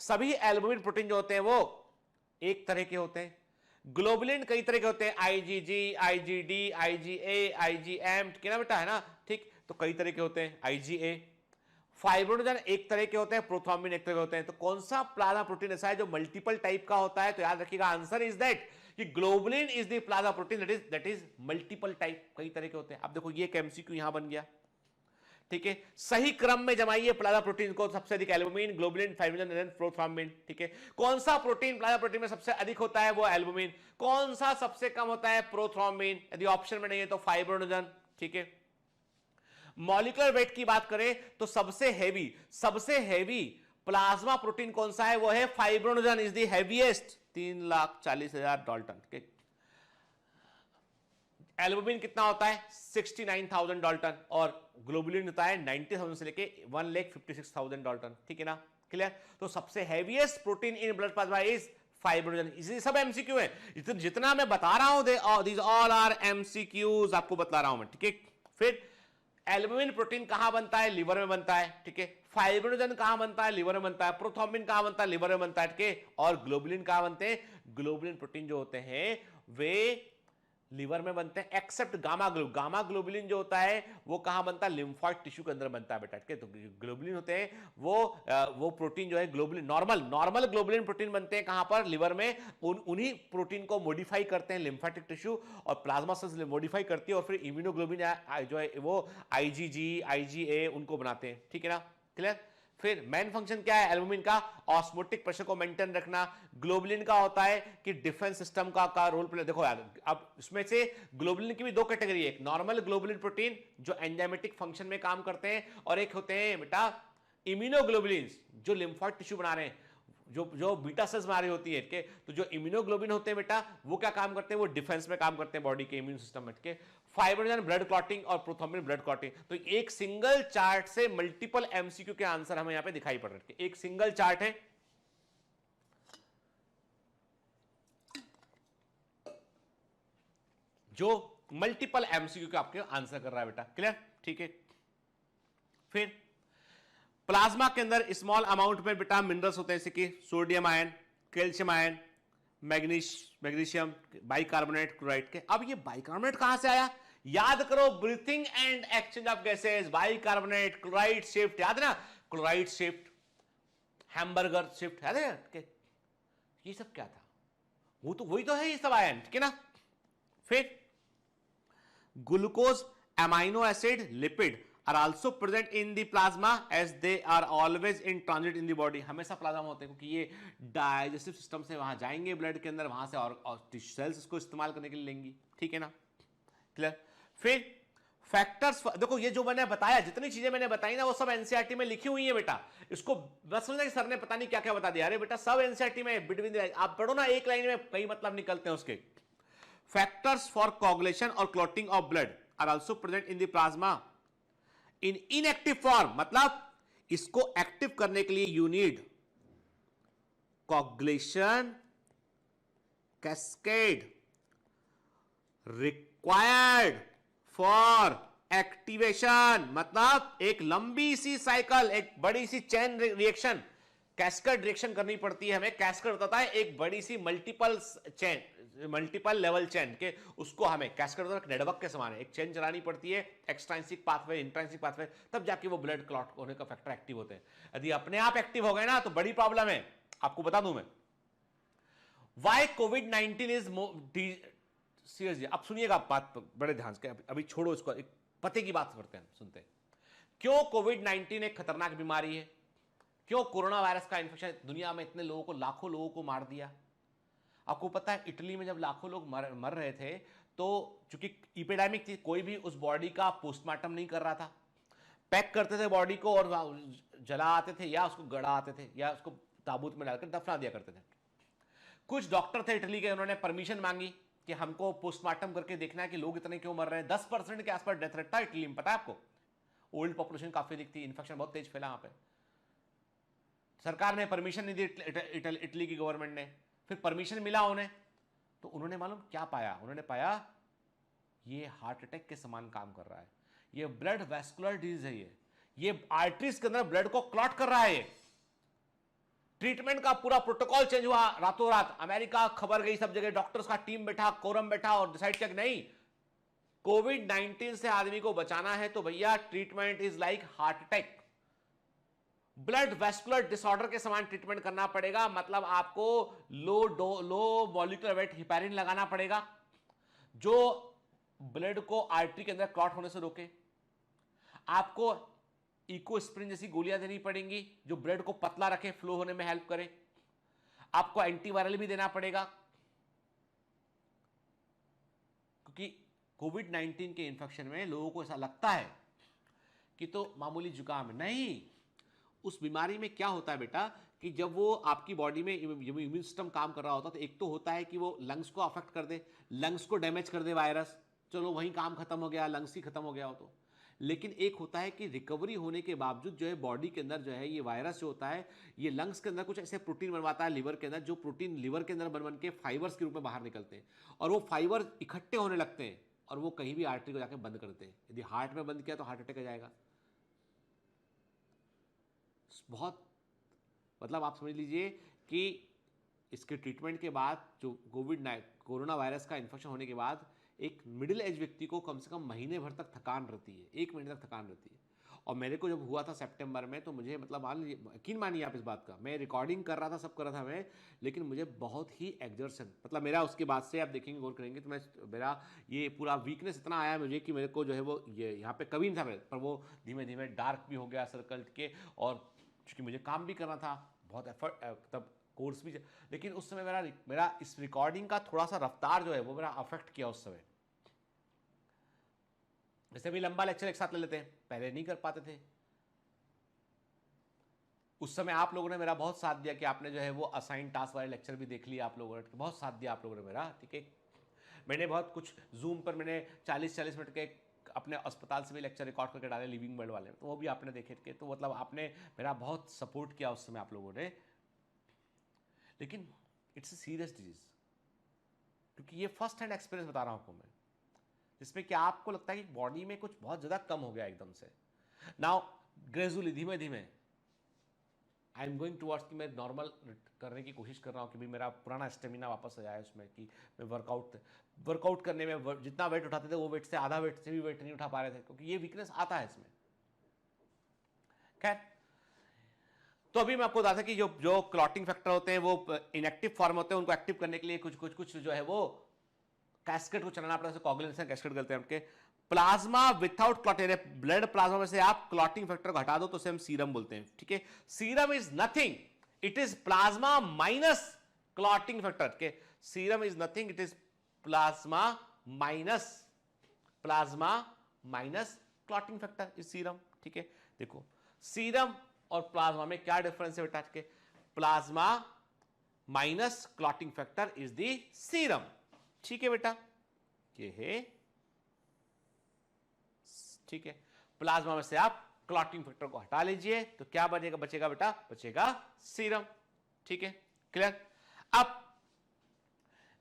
सभी albumin protein जो होते हैं वो एक तरह के होते हैं, ग्लोबुलिन कई तरह के होते हैं, आईजीजी, आईजीडी, आईजीए, आईजीएम, ठीक है ना बेटा, है ना, ठीक, तो कई तरह के होते हैं, आईजीए। फाइब्रोनोजन एक तरह के होते हैं, प्रोथ्रोम्बिन एक तरह के होते हैं। तो कौन सा प्लाज्मा प्रोटीन ऐसा है जो मल्टीपल टाइप का होता है? तो याद रखिएगा, आंसर इज दैट कि globulin is the plasma protein that is multiple type, कई तरह के होते हैं। अब देखो ये एक एमसीक्यू यहां बन गया, ठीक है, सही क्रम में जमाइए प्लाज्मा प्रोटीन को, सबसे अधिक albumin, globulin, fibrinogen and prothrombin, ठीक है। कौन सा प्रोटीन प्लाज्मा प्रोटीन में सबसे अधिक होता है? वो एल्बुमिन। कौन सा सबसे कम होता है? प्रोथ्रोम्बिन। यदि ऑप्शन में नहीं है तो फाइब्रिनोजन, ठीक है। मॉलिक्यूलर वेट की बात करें तो सबसे हैवी प्लाज्मा प्रोटीन कौन सा है? वो है fibrinogen is the heaviest, 3,40,000 Dalton, ठीक है। एल्बुमिन कितना होता है? 69,000 डाल्टन, और ग्लोबुलिन होता है 90,000 से लेके 1,56,000 डाल्टन, ठीक है ना, क्लियर। तो सबसे heaviest protein in blood plasma is fibrinogen. इसी सब एमसीक्यू है, जितना मैं बता रहा हूं दीज ऑल आर एमसीक्यूज, आपको बता रहा हूं मैं, ठीक है। फिर एल्बुमिन प्रोटीन कहां बनता है? लिवर में बनता है, ठीक है। फाइब्रिनोजन कहां बनता है? लिवर में बनता है। प्रोथ्रोम्बिन कहां बनता है? लिवर में बनता है, ठीक है। और ग्लोबुलिन कहां बनते हैं? ग्लोबुलिन प्रोटीन जो होते हैं वे लिवर में बनते हैं, एक्सेप्ट गामा ग्लोबुलिन जो होता है वो कहां बनता है? लिम्फोइड टिश्यू के अंदर बनता है बेटा, ठीक है। तो ग्लोबुलिन होते हैं वो प्रोटीन जो है ग्लोबुलिन, नॉर्मल ग्लोबुलिन प्रोटीन बनते हैं कहां पर? लिवर में। उन्हीं प्रोटीन को मॉडिफाई करते हैं लिम्फेटिक टिश्यू, और प्लाज्मा सेल्स मॉडिफाई करती है, और फिर इम्यूनोग्लोबिन जो है वो आईजीजी, आईजीए उनको बनाते हैं, ठीक है ना, क्लियर। फिर मेन फंक्शन क्या है एल्बुमिन का? ऑस्मोटिक प्रेशर को मेंटेन रखना। ग्लोबुलिन का होता है कि डिफेंस सिस्टम का रोल प्ले। देखो यार, अब इसमें से ग्लोबुलिन की भी दो कैटेगरी है, एक नॉर्मल ग्लोबुलिन प्रोटीन जो एंजाइमेटिक फंक्शन में काम करते हैं, और एक होते हैं बेटा इम्यूनोग्लोबुलिन जो लिम्फोइड टिश्यू बना रहे हैं, जो बीटा सेल्स हमारी होती है, ठीक है। तो जो इम्यूनोग्लोबिन होते हैं बेटा, वो क्या काम करते हैं? वो डिफेंस में काम करते हैं बॉडी के इम्यून सिस्टम में, ठीक है। फाइब्रिनोजन ब्लड क्लॉटिंग, और प्रोथ्रोम्बिन ब्लड क्लॉटिंग। तो एक सिंगल चार्ट से मल्टीपल एमसीक्यू के आंसर हमें यहां पे दिखाई पड़ रहे हैं। एक सिंगल चार्ट है जो मल्टीपल एमसीक्यू के आपके आंसर कर रहा है बेटा, क्लियर, ठीक है। फिर प्लाज्मा के अंदर स्मॉल अमाउंट में बेटा मिनरल्स होते हैं, जैसे कि sodium ion, calcium ion, magnesium, bicarbonate, chloride के। अब ये बाइकार्बोनेट कहां से आया? याद करो, breathing and exchange of gases, bicarbonate, chloride shift, याद है ना, क्लोराइड शिफ्ट, हैमबर्गर शिफ्ट, याद है? ये सब क्या था? वही तो है ये सब आयन, ठीक है ना। फिर glucose, amino acid, lipid are also present in the plasma as they are always in transit in the body. हमेशा प्लाज्मा में होते हैं क्योंकि ये डाइजेस्टिव सिस्टम से वहां जाएंगे ब्लड के अंदर, वहां से और सेल्स इसको इस्तेमाल करने के लिए लेंगी, ठीक है ना, क्लियर। फिर फैक्टर्स, देखो ये जो मैंने बताया, जितनी चीजें मैंने बताई ना, वो सब एनसीईआरटी में लिखी हुई है बेटा। इसको बस समझना कि सर ने पता नहीं क्या क्या बता दिया। अरे बेटा सब एनसीईआरटी में बिटवीन आप पढ़ो ना, एक लाइन में कई मतलब निकलते हैं उसके। फैक्टर्स फॉर कोगुलेशन और clotting of blood are also present in the plasma in inactive form, मतलब इसको एक्टिव करने के लिए you need coagulation cascade required for activation, मतलब एक लंबी सी साइकिल, एक बड़ी सी चेन रिएक्शन, कैस्केड रिएक्शन करनी पड़ती है हमें। कैस्केड होता है एक बड़ी सी multiple chain, multiple level chain के, उसको हमें कैस्केड होता है नेटवर्क के समान है, एक चेन चलानी पड़ती है, एक्सट्रांसिक पाथवे, इंट्रांसिक पाथवे, तब जाके वो ब्लड क्लॉट होने का फैक्टर एक्टिव होते हैं। यदि अपने आप एक्टिव हो गए ना तो बड़ी प्रॉब्लम है। आपको बता दूं मैं वाई कोविड-19 इज सीरियसली। अब सुनिएगा बात बड़े ध्यान से, अभी छोड़ो इसको, एक पते की बात करते हैं, सुनते हैं। क्यों कोविड-19 एक खतरनाक बीमारी है? क्यों कोरोना वायरस का इंफेक्शन दुनिया में इतने लोगों को, लाखों लोगों को मार दिया? आपको पता है इटली में जब लाखों लोग मर रहे थे, तो चूंकि इपिडेमिक थी, कोई भी उस बॉडी का पोस्टमार्टम नहीं कर रहा था। पैक करते थे बॉडी को और जला आते थे, या उसको गड़ा आते थे, या उसको ताबूत में डालकर दफना दिया करते थे। कुछ डॉक्टर थे इटली के, उन्होंने परमिशन मांगी कि हमको पोस्टमार्टम करके देखना है कि लोग इतने क्यों मर रहे हैं। 10% के आसपास डेथ रेट था इटली में, पता है आपको? ओल्ड पॉपुलेशन काफी दिखती, इन्फेक्शन बहुत तेज फैला वहां पे। सरकार ने परमिशन नहीं दी, इटली की गवर्नमेंट ने। फिर परमिशन मिला उन्हें, तो उन्होंने मालूम क्या पाया? उन्होंने पाया ये हार्ट अटैक के समान काम कर रहा है, ये ब्लड वैस्कुलर डिजीज है, ये आर्टरीज के अंदर ब्लड को क्लॉट कर रहा है। ट्रीटमेंट का पूरा प्रोटोकॉल चेंज हुआ रातों रात, अमेरिका खबर गई सब जगह, डॉक्टर्स का टीम बैठा, कोरम बैठा और डिसाइड किया कि नहीं, कोविड 19 से आदमी को बचाना है तो भैया treatment is like heart attack, blood vascular disorder के समान ट्रीटमेंट करना पड़ेगा। मतलब आपको लो मॉलिक्यूलर वेट हिपैरिन लगाना पड़ेगा जो ब्लड को आर्टरी के अंदर क्लॉट होने से रोके। आपको इकोस्प्रिन जैसी गोलियां देनी पड़ेंगी जो ब्लड को पतला रखे, फ्लो होने में हेल्प करे। आपको एंटीवायरल भी देना पड़ेगा क्योंकि कोविड 19 के इन्फेक्शन में लोगों को ऐसा लगता है कि तो मामूली जुकाम नहीं, उस बीमारी में क्या होता है बेटा कि जब वो आपकी बॉडी में इम्यून सिस्टम काम कर रहा होता है तो एक तो होता है कि वो लंग्स को अफेक्ट कर दे, लंग्स को डैमेज कर दे वायरस, चलो वहीं काम खत्म हो गया, लंग्स ही खत्म हो गया हो तो। लेकिन एक होता है कि रिकवरी होने के बावजूद जो है बॉडी के अंदर जो है ये वायरस जो होता है ये लंग्स के अंदर कुछ ऐसे प्रोटीन बनवाता है लिवर के अंदर, जो प्रोटीन लिवर के अंदर बन बन के फाइबर्स के रूप में बाहर निकलते हैं और वो फाइबर इकट्ठे होने लगते हैं और वो कहीं भी आर्टरी को जाकर बंद करते हैं। यदि हार्ट में बंद किया तो हार्ट अटैक आ जाएगा। बहुत मतलब आप समझ लीजिए कि इसके ट्रीटमेंट के बाद जो कोरोना वायरस का इन्फेक्शन होने के बाद एक मिडिल एज व्यक्ति को कम से कम महीने भर तक थकान रहती है, 1 महीने तक थकान रहती है। और मेरे को जब हुआ था सितंबर में तो मुझे मतलब मान लीजिए, यकीन मानिए आप इस बात का, मैं रिकॉर्डिंग कर रहा था, सब कर रहा था मैं, लेकिन मुझे बहुत ही एग्जर्शन, मतलब मेरा उसके बाद से आप देखेंगे गौर करेंगे तो मेरा ये पूरा वीकनेस इतना आया मुझे कि मेरे को जो है वो ये यहाँ पे कभी नहीं था मेरे पर, वो धीमे धीमे डार्क भी हो गया सर्कल के, और चूँकि मुझे काम भी करना था, बहुत एफर्ट तब कोर्स भी, लेकिन उस समय मेरा इस रिकॉर्डिंग का थोड़ा सा रफ्तार जो है वो मेरा अफेक्ट किया उस समय। जैसे भी लंबा लेक्चर एक साथ ले लेते हैं, पहले नहीं कर पाते थे। उस समय आप लोगों ने मेरा बहुत साथ दिया कि आपने जो है वो असाइन टास्क वाले लेक्चर भी देख लिए, आप लोगों ने बहुत साथ दिया आप लोगों ने मेरा, ठीक है। मैंने बहुत कुछ जूम पर मैंने 40-40 मिनट के अपने अस्पताल से भी लेक्चर रिकॉर्ड करके डाले लिविंग वर्ल्ड वाले में, तो वो भी आपने देखे थे। तो मतलब आपने मेरा बहुत सपोर्ट किया उस समय आप लोगों ने। लेकिन इट्स अ सीरियस डिजीज, क्योंकि ये फर्स्ट हैंड एक्सपीरियंस बता रहा हूं आपको मैं, जिसमें कि आपको लगता है कि बॉडी में कुछ बहुत ज़्यादा कम हो गया एकदम से। नाउ ग्रेजुअली धीमे धीमे आई एम गोइंग टूवर्ड्स कि मैं नॉर्मल करने की कोशिश कर रहा हूँ कि भाई मेरा पुराना स्टेमिना वापस आ जाए उसमें, कि मैं वर्कआउट करने में जितना वेट उठाते थे वो वेट से आधा वेट से भी वेट नहीं उठा पा रहे थे, क्योंकि ये वीकनेस आता है इसमें। खैर, तो अभी मैं आपको बता था कि जो क्लॉटिंग फैक्टर होते हैं वो इनएक्टिव फॉर्म होते हैं, उनको एक्टिव करने के लिए कुछ जो है वो कैस्केड को चलाना पड़ता है, कोगुलेशन कैस्केड करते हैं उनके। Plasma without clotting, blood plasma में से आप क्लॉटिंग फैक्टर को हटा दो तो उसे हम सीरम बोलते हैं, ठीक है। Serum is nothing, it is plasma minus clotting factor के। Serum is nothing, it is plasma minus clotting factor is serum, ठीक है। देखो सीरम और प्लाज्मा में क्या डिफरेंस है बेटा के, plasma minus clotting factor is the serum, ठीक है बेटा, ये है, ठीक है। प्लाज्मा में से आप क्लॉटिंग फैक्टर को हटा लीजिए तो क्या बचेगा बेटा, बचेगा सीरम, ठीक है, क्लियर। अब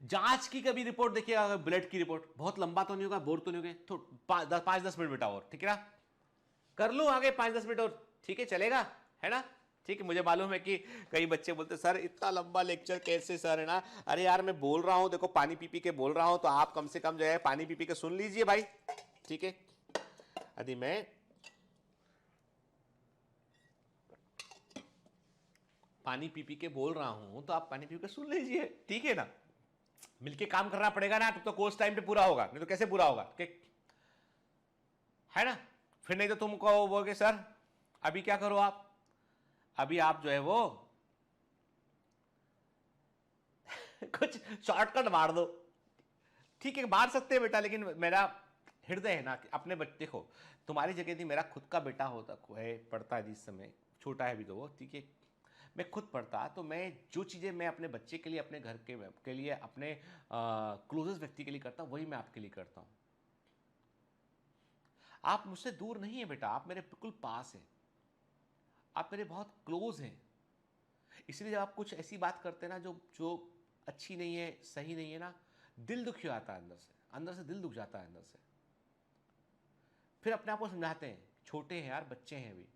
जांच की कभी रिपोर्ट देखिएगा, ब्लड की रिपोर्ट, बहुत लंबा तो नहीं होगा, बोर तो नहीं होगा, तो 5-10 मिनट बेटा और, ठीक है ना, कर लूं आगे 5-10 मिनट और, ठीक है, चलेगा, है ना, ठीक है। मुझे मालूम है कि कई बच्चे बोलते सर इतना लंबा लेक्चर कैसे सर, है ना, अरे यार मैं बोल रहा हूं, देखो पानी पी के बोल रहा हूं, तो आप कम से कम जो है पानी पी के सुन लीजिए भाई, ठीक है। यदि मैं पानी पी के बोल रहा हूं तो आप पानी पी के सुन लीजिए, ठीक है ना, मिलके काम करना पड़ेगा ना, तो कोर्स टाइम पे पूरा होगा, नहीं तो कैसे पूरा होगा, ठीक है ना। फिर नहीं तो तुमको बोलोगे सर अभी क्या करो आप, अभी आप जो है वो कुछ शॉर्टकट मार दो, ठीक है, मार सकते हैं बेटा, लेकिन मेरा हृदय है ना कि अपने बच्चे, देखो तुम्हारी जगह थी, मेरा खुद का बेटा होता है, पढ़ता है इस समय, छोटा है भी तो वो, ठीक है, मैं खुद पढ़ता तो मैं जो चीज़ें मैं अपने बच्चे के लिए, अपने घर के लिए, अपने क्लोजेस्ट व्यक्ति के लिए करता, वही मैं आपके लिए करता हूँ। आप मुझसे दूर नहीं है बेटा, आप मेरे बिल्कुल पास हैं, आप मेरे बहुत क्लोज हैं। इसलिए जब आप कुछ ऐसी बात करते हैं ना जो अच्छी नहीं है, सही नहीं है ना, दिल दुखी आता है अंदर से दिल दुख जाता है अंदर से। फिर अपने आप को समझाते हैं, छोटे हैं यार, बच्चे हैं अभी,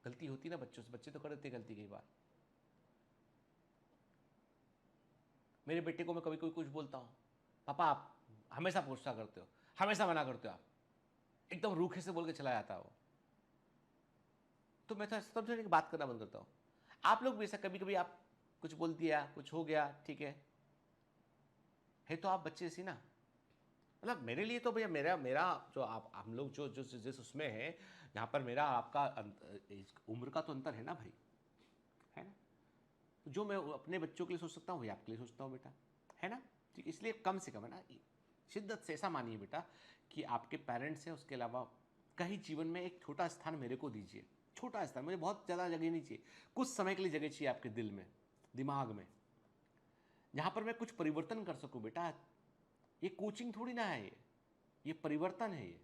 गलती होती ना बच्चों से, बच्चे तो कर देते गलती कई बार। मेरे बेटे को मैं कभी कोई कुछ बोलता हूँ, पापा आप हमेशा पूछता करते हो, हमेशा मना करते हो आप, एकदम रूखे से बोल के चला जाता है वो। तो मैं तो समझने की बात करना बंद करता हूँ। आप लोग भी ऐसा कभी कभी आप कुछ बोल दिया, कुछ हो गया, ठीक है तो आप बच्चे सी ना, मतलब मेरे लिए तो भैया मेरा मेरा जो आप हम लोग जो जो जिस उसमें है, यहाँ पर मेरा आपका उम्र का तो अंतर है ना भाई, है ना। जो मैं अपने बच्चों के लिए सोच सकता हूँ वही आपके लिए सोचता हूँ बेटा, है ना। ठीक, इसलिए कम से कम है ना, शिद्दत से ऐसा मानिए बेटा कि आपके पेरेंट्स हैं, उसके अलावा कहीं जीवन में एक छोटा स्थान मेरे को दीजिए, छोटा स्थान, मुझे बहुत ज़्यादा जगह नहीं चाहिए, कुछ समय के लिए जगह चाहिए आपके दिल में, दिमाग में, जहाँ पर मैं कुछ परिवर्तन कर सकूँ बेटा। ये कोचिंग थोड़ी ना है, ये परिवर्तन है, ये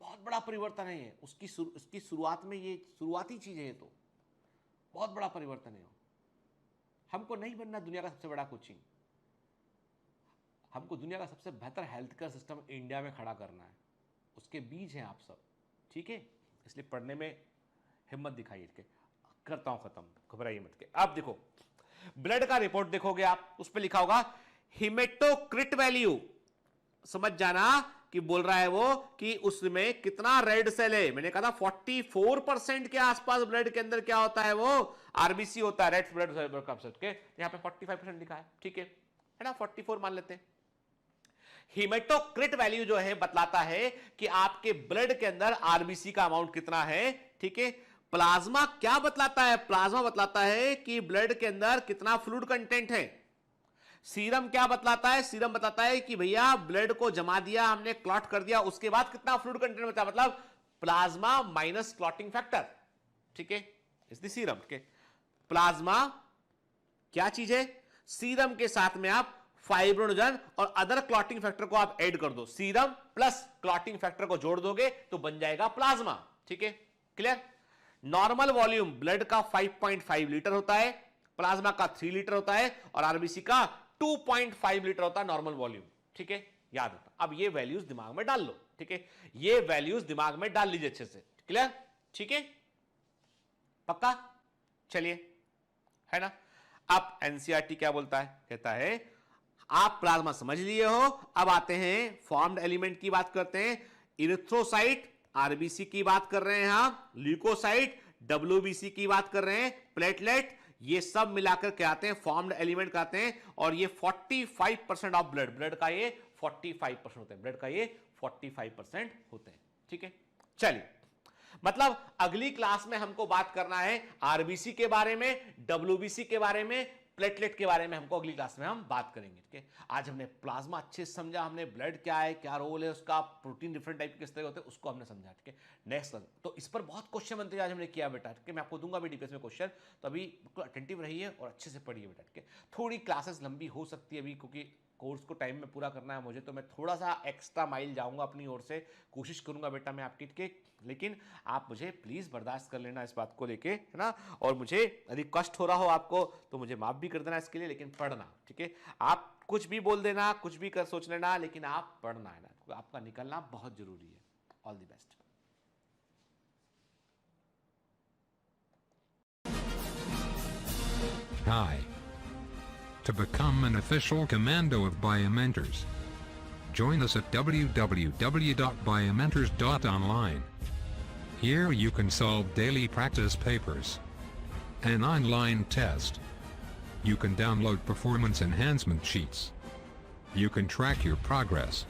बहुत बड़ा परिवर्तन है। ये उसकी शुरुआत में, ये शुरुआती चीज़ है, ये तो बहुत बड़ा परिवर्तन है। हमको नहीं बनना दुनिया का सबसे बड़ा कोचिंग, हमको दुनिया का सबसे बेहतर हेल्थ केयर सिस्टम इंडिया में खड़ा करना है, उसके बीज हैं आप सब, ठीक है। इसलिए पढ़ने में हिम्मत दिखाइए। करता हूं खत्म, घबराइए मत के। अब देखो ब्लड का रिपोर्ट देखोगे आप, उस पर लिखा होगा हिमेटोक्रिट वैल्यू, समझ जाना कि बोल रहा है वो कि उसमें कितना रेड सेल है। मैंने कहा था 44% के आसपास ब्लड के अंदर क्या होता है, वो आरबीसी होता है, रेड ब्लड सेल के। यहां पे 45% लिखा है, ठीक है ना, 44 मान लेते हैं। हिमेटोक्रिट वैल्यू जो है बतलाता है कि आपके ब्लड के अंदर आरबीसी का अमाउंट कितना है, ठीक है। प्लाज्मा क्या बतलाता है, प्लाज्मा बतलाता है कि ब्लड के अंदर कितना फ्लूइड कंटेंट है। सीरम क्या बतलाता है, सीरम बताता है कि भैया ब्लड को जमा दिया हमने, क्लॉट कर दिया, उसके बाद कितना फ्लूइड कंटेंट बचा, मतलब प्लाज्मा माइनस क्लॉटिंग फैक्टर, ठीक है, इसलिए सीरम, ठीक है। प्लाज्मा क्या चीज है, सीरम के साथ में आप फाइब्रोनोजन और अदर क्लॉटिंग फैक्टर को आप ऐड कर दो, सीरम प्लस क्लॉटिंग फैक्टर को जोड़ दोगे तो बन जाएगा प्लाज्मा, ठीक है, क्लियर। नॉर्मल वॉल्यूम ब्लड का 5.5 लीटर होता है, प्लाज्मा का 3 लीटर होता है और आरबीसी का 2.5 लीटर होता है नॉर्मल वॉल्यूम, ठीक है, याद रखना। अब ये वैल्यूज दिमाग में डाल लो, ठीक है, ये वैल्यूज दिमाग में डाल लीजिए अच्छे से, क्लियर, ठीक है, पक्का। चलिए, है ना। अब एनसीईआरटी क्या बोलता है, कहता है आप प्लाज्मा समझ लिए हो, अब आते हैं फॉर्म्ड एलिमेंट की बात करते हैं। इरिथ्रोसाइट आरबीसी की बात कर रहे हैं हम, ल्यूकोसाइट डब्ल्यूबीसी की बात कर रहे हैं, प्लेटलेट, ये सब मिलाकर क्या आते हैं, फॉर्म्ड एलिमेंट कहते हैं। और ये 45% ऑफ ब्लड का ये 45% होते हैं, ब्लड का ये 45% होते हैं, ठीक है। चलिए, मतलब अगली क्लास में हमको बात करना है आरबीसी के बारे में, डब्ल्यूबीसी के बारे में, प्लेटलेट के बारे में हमको अगली क्लास में हम बात करेंगे, ठीक है। आज हमने प्लाज्मा अच्छे से समझा, हमने ब्लड क्या है, क्या रोल है उसका, प्रोटीन डिफरेंट टाइप के किस तरह होते हैं उसको हमने समझा, ठीक है। नेक्स्ट तो इस पर बहुत क्वेश्चन बनते हैं आज हमने किया बेटा, ठीक है। मैं आपको दूंगा भी डीपीएस में क्वेश्चन, तो अभी बिल्कुल अटेंटिव रहिए और अच्छे से पढ़िए बेटा, ठीक है। थोड़ी क्लासेस लंबी हो सकती है अभी, क्योंकि कोर्स को टाइम में पूरा करना है मुझे, तो मैं थोड़ा सा एक्स्ट्रा माइल जाऊंगा अपनी ओर से, कोशिश करूंगा बेटा मैं आपकी के, लेकिन आप मुझे प्लीज़ बर्दाश्त कर लेना इस बात को लेके, है ना। और मुझे यदि कष्ट हो रहा हो आपको तो मुझे माफ़ भी कर देना इसके लिए, लेकिन पढ़ना, ठीक है। आप कुछ भी बोल देना, कुछ भी कर सोच लेना, लेकिन आप पढ़ना है ना, आपका निकलना बहुत जरूरी है। All the best. Hi. To become an official commando of Biomentors, join us at www.biomentors.online. Here you can solve daily practice papers, an online test. You can download performance enhancement sheets. You can track your progress